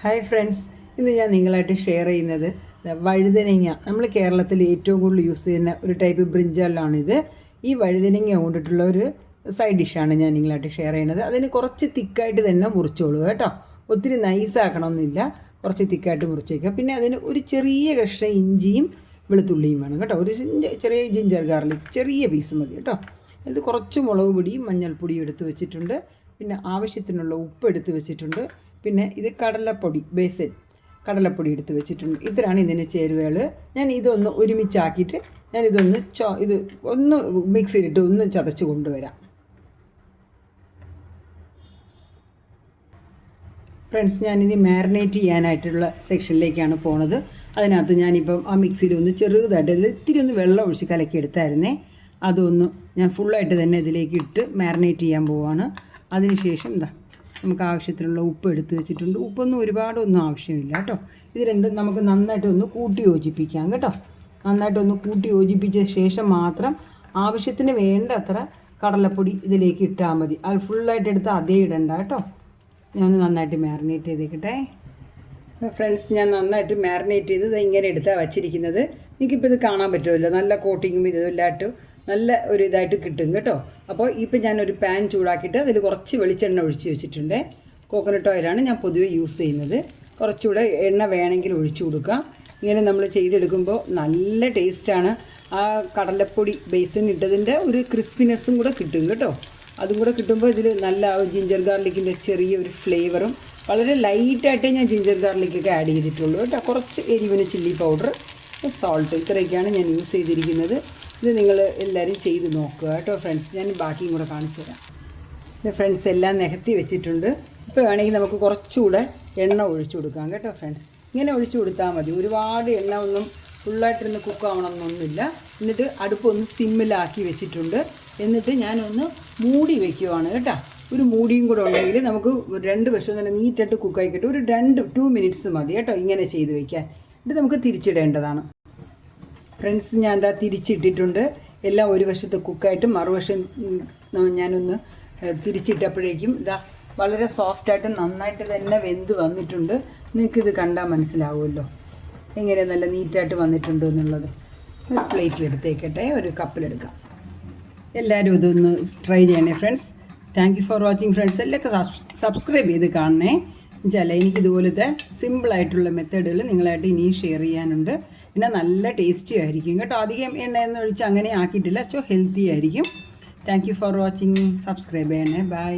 Hi friends, ഇന്ന് ഞാൻ നിങ്ങളായിട്ട് ഷെയർ ചെയ്യുന്നത് വഴുതനങ്ങ. നമ്മൾ കേരളത്തിൽ ഏറ്റവും കൂടുതൽ യൂസ് ചെയ്യുന്ന ഒരു ടൈപ്പ് ബ്രിഞ്ചാലാണിത്. ഈ വഴുതനങ്ങ കൊണ്ടിട്ടുള്ള ഒരു സൈഡ് ഡിഷാണ് ഞാൻ നിങ്ങളായിട്ട് ഷെയർ ചെയ്യുന്നത്. അതിന് കുറച്ച് തിക്കായിട്ട് തന്നെ മുറിച്ചോളൂ കേട്ടോ. ഒത്തിരി നൈസാക്കണമെന്നില്ല, കുറച്ച് തിക്കായിട്ട് മുറിച്ചേക്കുക. പിന്നെ അതിന് ഒരു ചെറിയ കഷ്ണം ഇഞ്ചിയും വെളുത്തുള്ളിയും വേണം കേട്ടോ. ഒരു ചെറിയ ജിഞ്ചർ ഗാർലിക് ചെറിയ പീസ് മതി കേട്ടോ. എന്നിട്ട് കുറച്ച് മുളക് പൊടിയും മഞ്ഞൾപ്പൊടിയും എടുത്ത് വെച്ചിട്ടുണ്ട്. പിന്നെ ആവശ്യത്തിനുള്ള ഉപ്പ് എടുത്ത് വെച്ചിട്ടുണ്ട്. പിന്നെ ഇത് കടലപ്പൊടി, ബേസൻ കടലപ്പൊടി എടുത്ത് വെച്ചിട്ടുണ്ട്. ഇത്രയാണ് ഇതിന് ചേരുവകൾ. ഞാൻ ഇതൊന്ന് ഒരുമിച്ചാക്കിയിട്ട് ഇത് ഒന്ന് മിക്സിയിലിട്ട് ഒന്ന് ചതച്ച് കൊണ്ടുവരാം. ഫ്രണ്ട്സ്, ഞാനിത് മാരിനേറ്റ് ചെയ്യാനായിട്ടുള്ള സെക്ഷനിലേക്കാണ് പോണത്. അതിനകത്ത് ഞാനിപ്പം ആ മിക്സിയിൽ ഒന്ന് ചെറുതായിട്ട് ഇത്തിരി ഒന്ന് വെള്ളം ഒഴിച്ച് കലക്കി എടുത്തായിരുന്നേ. അതൊന്ന് ഞാൻ ഫുള്ളായിട്ട് തന്നെ ഇതിലേക്ക് ഇട്ട് മാരിനേറ്റ് ചെയ്യാൻ പോവുകയാണ്. അതിനുശേഷം നമുക്ക് ആവശ്യത്തിനുള്ള ഉപ്പ് എടുത്ത് വെച്ചിട്ടുണ്ട്. ഉപ്പൊന്നും ഒരുപാടൊന്നും ആവശ്യമില്ല കേട്ടോ. ഇത് രണ്ടും നമുക്ക് നന്നായിട്ടൊന്ന് കൂട്ടി യോജിപ്പിക്കാം കേട്ടോ. നന്നായിട്ടൊന്ന് കൂട്ടി യോജിപ്പിച്ച ശേഷം മാത്രം ആവശ്യത്തിന് വേണ്ട അത്ര കടലപ്പൊടി ഇതിലേക്ക് ഇട്ടാൽ മതി. അത് ഫുള്ളായിട്ട് എടുത്ത് അതേ ഇടണ്ട കേട്ടോ. ഞാൻ നന്നായിട്ട് മാരിനേറ്റ് ചെയ്തേക്കട്ടെ. ഫ്രണ്ട്സ്, ഞാൻ നന്നായിട്ട് മാരിനേറ്റ് ചെയ്ത് ഇങ്ങനെ എടുത്താണ് വച്ചിരിക്കുന്നത്. എനിക്കിപ്പോൾ ഇത് കാണാൻ പറ്റുമല്ലോ, നല്ല കോട്ടിങ്ങും ഇതെല്ലായിട്ടും നല്ല ഒരു ഇതായിട്ട് കിട്ടും കേട്ടോ. അപ്പോൾ ഇപ്പം ഞാനൊരു പാൻ ചൂടാക്കിയിട്ട് അതിൽ കുറച്ച് വെളിച്ചെണ്ണ ഒഴിച്ച് വെച്ചിട്ടുണ്ട്. കോക്കനട്ട് ഓയിലാണ് ഞാൻ പൊതുവെ യൂസ് ചെയ്യുന്നത്. കുറച്ചുകൂടെ എണ്ണ വേണമെങ്കിൽ ഒഴിച്ചു കൊടുക്കാം. ഇങ്ങനെ നമ്മൾ ചെയ്തെടുക്കുമ്പോൾ നല്ല ടേസ്റ്റാണ്. ആ കടലപ്പൊടി ബേസൻ ഇട്ടതിൻ്റെ ഒരു ക്രിസ്പിനെസ്സും കൂടെ കിട്ടും കേട്ടോ. അതും കൂടെ കിട്ടുമ്പോൾ ഇതിൽ നല്ല ജിഞ്ചർ ഗാർലിക്കിൻ്റെ ചെറിയൊരു ഫ്ലേവറും, വളരെ ലൈറ്റായിട്ടേ ഞാൻ ജിഞ്ചർ ഗാർലിക്കൊക്കെ ആഡ് ചെയ്തിട്ടുള്ളൂ കേട്ടോ. കുറച്ച് എരിവിന് ചില്ലി പൗഡർ, സോൾട്ട്, ഇത്രയൊക്കെയാണ് ഞാൻ യൂസ് ചെയ്തിരിക്കുന്നത്. ഇത് നിങ്ങൾ എല്ലാവരും ചെയ്ത് നോക്കുക കേട്ടോ ഫ്രണ്ട്സ്. ഞാൻ ബാക്കിയും കൂടെ കാണിച്ചു തരാം. ഇത് ഫ്രണ്ട്സ് എല്ലാം നികത്തി വെച്ചിട്ടുണ്ട്. ഇപ്പോൾ വേണമെങ്കിൽ നമുക്ക് കുറച്ചുകൂടെ എണ്ണ ഒഴിച്ചു കൊടുക്കാം കേട്ടോ ഫ്രണ്ട്സ്. ഇങ്ങനെ ഒഴിച്ചു കൊടുത്താൽ മതി. ഒരുപാട് എണ്ണ ഒന്നും ഫുള്ളായിട്ടിരുന്ന് കുക്കാവണമെന്നൊന്നുമില്ല. എന്നിട്ട് അടുപ്പൊന്ന് സിമ്മിലാക്കി വെച്ചിട്ടുണ്ട്. എന്നിട്ട് ഞാനൊന്ന് മൂടി വയ്ക്കുവാണ് കേട്ടോ. ഒരു മൂടിയും കൂടെ ഉണ്ടെങ്കിൽ നമുക്ക് രണ്ട് വശവും നല്ല നീറ്റായിട്ട് കുക്കായി കിട്ടും. ഒരു 2 മിനിറ്റ്സ് മതി കേട്ടോ ഇങ്ങനെ ചെയ്ത് വയ്ക്കാൻ. ഇത് നമുക്ക് തിരിച്ചിടേണ്ടതാണ്. ഫ്രണ്ട്സ്, ഞാൻ തിരിച്ചിട്ടിട്ടുണ്ട്. എല്ലാം ഒരു വശത്ത് കുക്കായിട്ട് മറുവശം ഞാനൊന്ന് തിരിച്ചിട്ടപ്പോഴേക്കും വളരെ സോഫ്റ്റായിട്ട് നന്നായിട്ട് തന്നെ വെന്ത് വന്നിട്ടുണ്ട്. നിങ്ങൾക്കിത് കണ്ടാൽ മനസ്സിലാവുമല്ലോ എങ്ങനെ നല്ല നീറ്റായിട്ട് വന്നിട്ടുണ്ട് എന്നുള്ളത്. ഒരു പ്ലേറ്റിലെടുത്തേക്കട്ടെ, ഒരു കപ്പിലെടുക്കാം. എല്ലാവരും ഇതൊന്ന് ട്രൈ ചെയ്യണേ friends. Thank you for watching friends. എല്ലൊക്കെ സബ്സ്ക്രൈബ് ചെയ്ത് കാണണേ. എന്നുവെച്ചാൽ എനിക്കിതുപോലത്തെ സിമ്പിളായിട്ടുള്ള മെത്തേഡുകൾ നിങ്ങളായിട്ട് ഇനിയും ഷെയർ ചെയ്യാനുണ്ട്. പിന്നെ നല്ല ടേസ്റ്റി ആയിരിക്കും കേട്ടോ. അധികം എണ്ണയൊന്നും ഒഴിച്ച് അങ്ങനെ ആക്കിയിട്ടില്ല. ഹെൽത്തി ആയിരിക്കും. Thank you for watching. Subscribe ചെയ്യണേ. ബൈ.